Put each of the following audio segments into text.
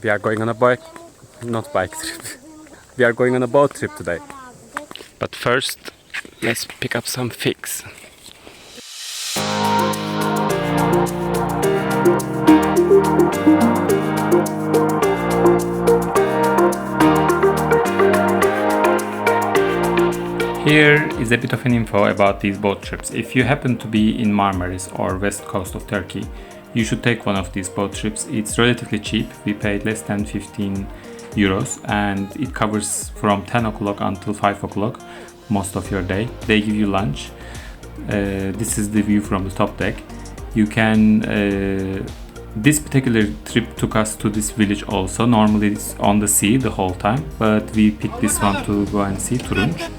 We are going on a bike, not bike trip. We are going on a boat trip today. But first, let's pick up some figs. Here is a bit of an info about these boat trips. If you happen to be in Marmaris or west coast of Turkey, you should take one of these boat trips. It's relatively cheap. We paid less than 15 euros and it covers from 10 o'clock until 5 o'clock most of your day. They give you lunch. This is the view from the top deck. You can this particular trip took us to this village also. Normally it's on the sea the whole time, but we picked this one to go and see Turunç.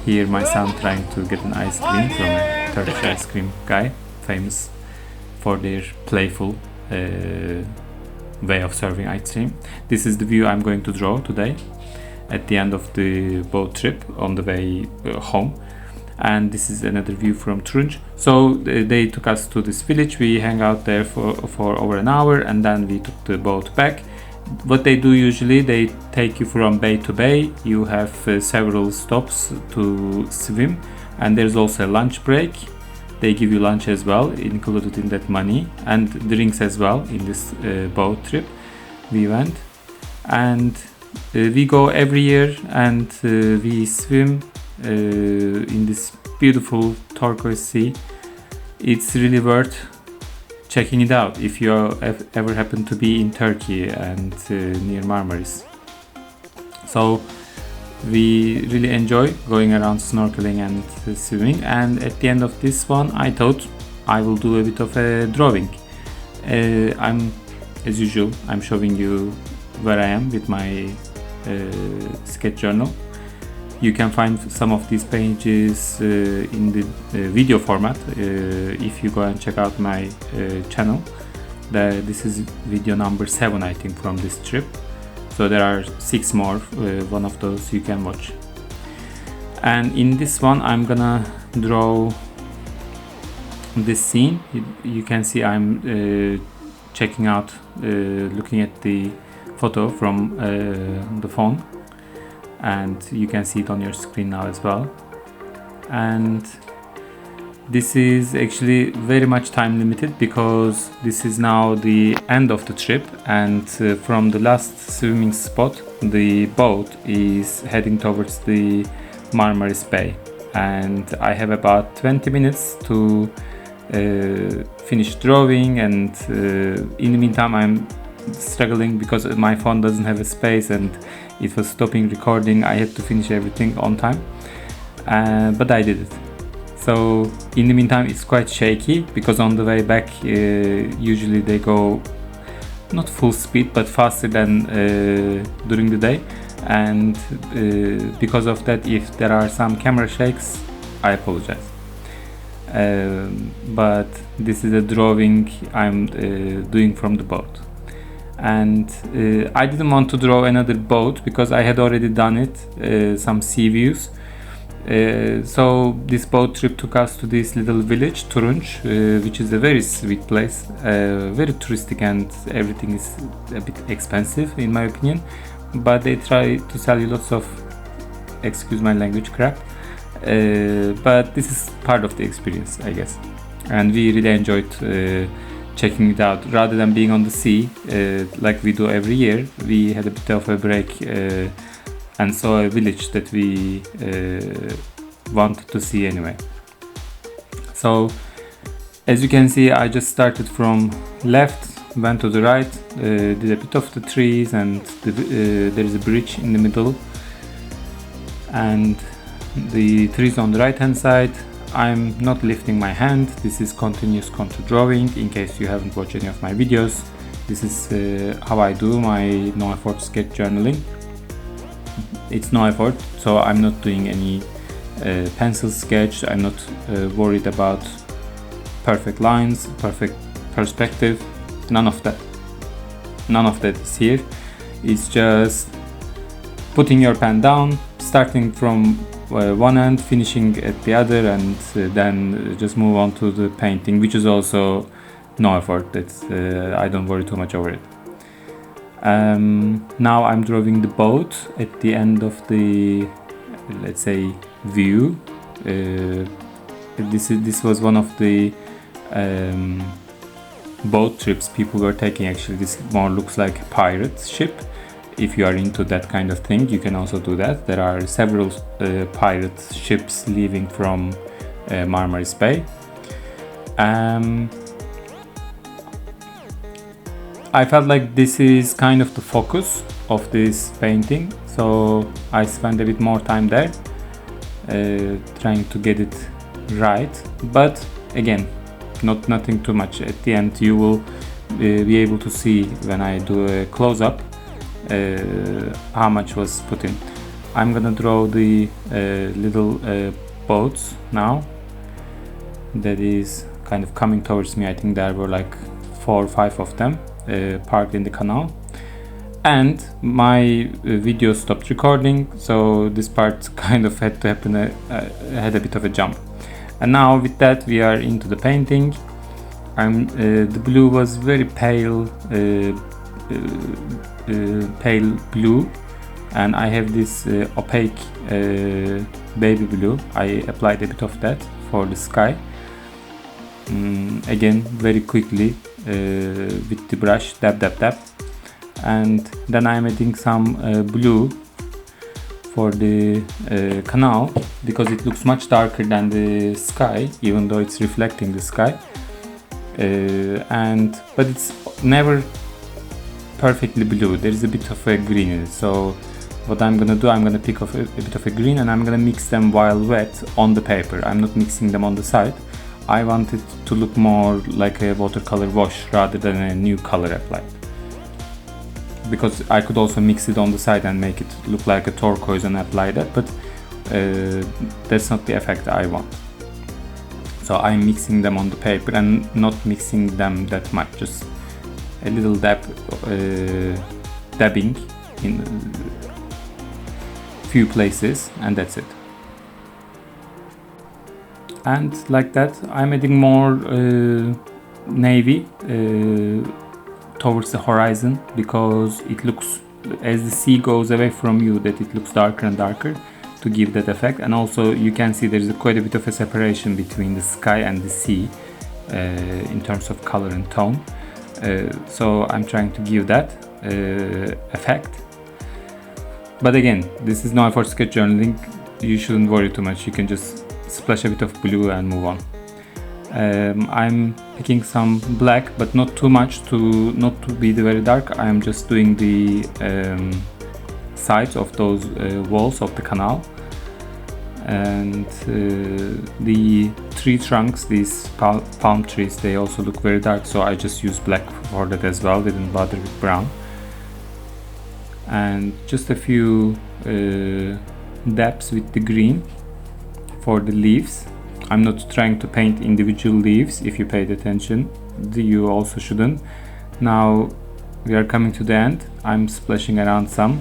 Here my son trying to get an ice cream from a Turkish ice cream guy, famous for their playful way of serving ice cream. This is the view I'm going to draw today at the end of the boat trip on the way home. And this is another view from Turunç. So they took us to this village. We hang out there for over an hour and then we took the boat back. What they do usually, they take you from bay to bay. You have several stops to swim and there's also a lunch break. They give you lunch as well, included in that money, and drinks as well in this boat trip we went. And we go every year and we swim in this beautiful turquoise sea. It's really worth checking it out if you ever happen to be in Turkey and near Marmaris. So we really enjoy going around snorkeling and swimming, and at the end of this one I thought I will do a bit of a drawing. As usual, I'm showing you where I am with my sketch journal. You can find some of these pages in the video format if you go and check out my channel. This is video number 7 I think from this trip. So there are 6 more, one of those you can watch. And in this one I'm gonna draw this scene. You can see I'm checking out, looking at the photo from the phone. And you can see it on your screen now as well. And this is actually very much time limited because this is now the end of the trip, and from the last swimming spot the boat is heading towards the Marmaris Bay, and I have about 20 minutes to finish drawing. And in the meantime I'm struggling because my phone doesn't have a space and it was stopping recording. I had to finish everything on time, but I did it. So in the meantime it's quite shaky because on the way back usually they go not full speed but faster than during the day, and because of that if there are some camera shakes I apologize. But this is a drawing I'm doing from the boat. And I didn't want to draw another boat because I had already done it, some sea views. So this boat trip took us to this little village, Turunç, which is a very sweet place, very touristic, and everything is a bit expensive in my opinion. But they try to sell you lots of, excuse my language, crap. But this is part of the experience, I guess. And we really enjoyed checking it out. Rather than being on the sea like we do every year, we had a bit of a break and saw a village that we wanted to see anyway. So as you can see I just started from left, went to the right, did a bit of the trees, and there is a bridge in the middle and the trees on the right hand side. I'm not lifting my hand. This is continuous contour drawing. In case you haven't watched any of my videos, this is how I do my no effort sketch journaling. It's no effort, so I'm not doing any pencil sketch. I'm not worried about perfect lines, perfect perspective, none of that. None of that is here. It's just putting your pen down, starting from one end, finishing at the other, and then just move on to the painting, which is also no effort. That's I don't worry too much over it. Now I'm drawing the boat at the end of the, let's say, view. This was one of the boat trips people were taking. Actually, this more looks like a pirate ship. If you are into that kind of thing, you can also do that. There are several pirate ships leaving from Marmaris Bay. I felt like this is kind of the focus of this painting, so I spent a bit more time there trying to get it right. But again, nothing too much. At the end you will be able to see when I do a close-up how much was put in. I'm gonna draw the little boats now that is kind of coming towards me. I think there were like 4 or 5 of them parked in the canal, and my video stopped recording, so this part kind of had to happen, had a bit of a jump. And now with that we are into the painting. The blue was very pale pale blue, and I have this opaque baby blue. I applied a bit of that for the sky. Again, very quickly with the brush, dab, and then I'm adding some blue for the canal, because it looks much darker than the sky, even though it's reflecting the sky. But it's never perfectly blue. There's a bit of a green in it. So what I'm gonna do, I'm gonna pick off a bit of a green, and I'm gonna mix them while wet on the paper. I'm not mixing them on the side. I want it to look more like a watercolor wash rather than a new color applied, because I could also mix it on the side and make it look like a turquoise and apply that, but that's not the effect I want. So I'm mixing them on the paper and not mixing them that much, just a little dabbing in few places, and that's it. And like that I'm adding more navy towards the horizon, because it looks, as the sea goes away from you, that it looks darker and darker to give that effect. And also you can see there's quite a bit of a separation between the sky and the sea in terms of color and tone. So I'm trying to give that effect. But again, this is now for sketch journaling. You shouldn't worry too much. You can just splash a bit of blue and move on. I'm picking some black, but not too much, not to be very dark. I'm just doing the sides of those walls of the canal, and the tree trunks, these palm trees, they also look very dark, so I just used black for that as well. Didn't bother with brown. And just a few dabs with the green for the leaves. I'm not trying to paint individual leaves. If you paid attention, you also shouldn't. Now we are coming to the end. I'm splashing around some.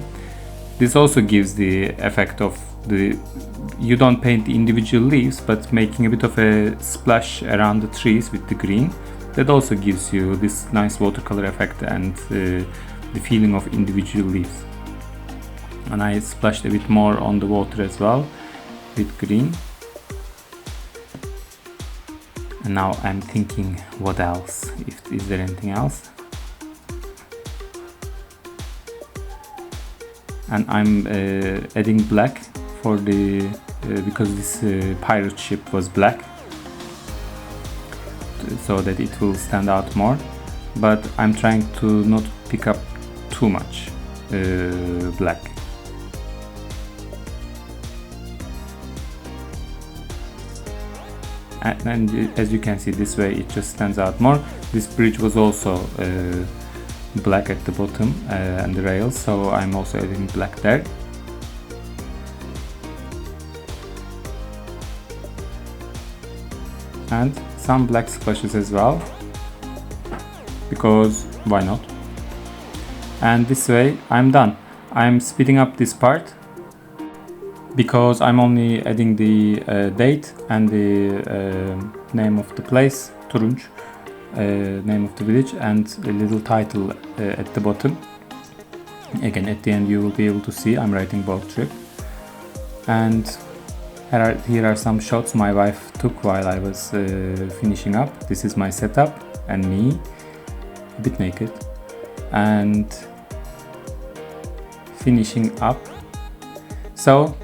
This also gives the effect of you don't paint the individual leaves, but making a bit of a splash around the trees with the green, that also gives you this nice watercolor effect and the feeling of individual leaves. And I splashed a bit more on the water as well with green. And now I'm thinking, what else? Is there anything else? And I'm adding black for the because this pirate ship was black, so that it will stand out more. But I'm trying to not pick up too much black. And as you can see, this way it just stands out more. This bridge was also black at the bottom and the rails, so I'm also adding black there. And some black splashes as well, because why not? And this way I'm done. I'm speeding up this part because I'm only adding the date and the name of the place, Turunç, name of the village, and a little title at the bottom. Again, at the end you will be able to see I'm writing boat trip. And here are some shots my wife took while I was finishing up. This is my setup and me, a bit naked, and finishing up. So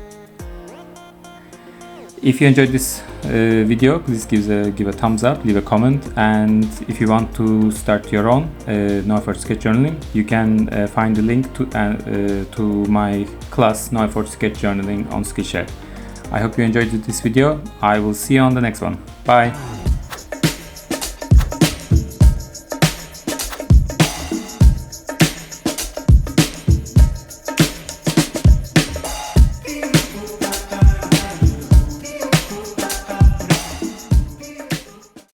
if you enjoyed this video, please give a thumbs up, leave a comment, and if you want to start your own no effort sketch journaling, you can find the link to my class No Effort Sketch Journaling on Skillshare. I hope you enjoyed this video. I will see you on the next one. Bye.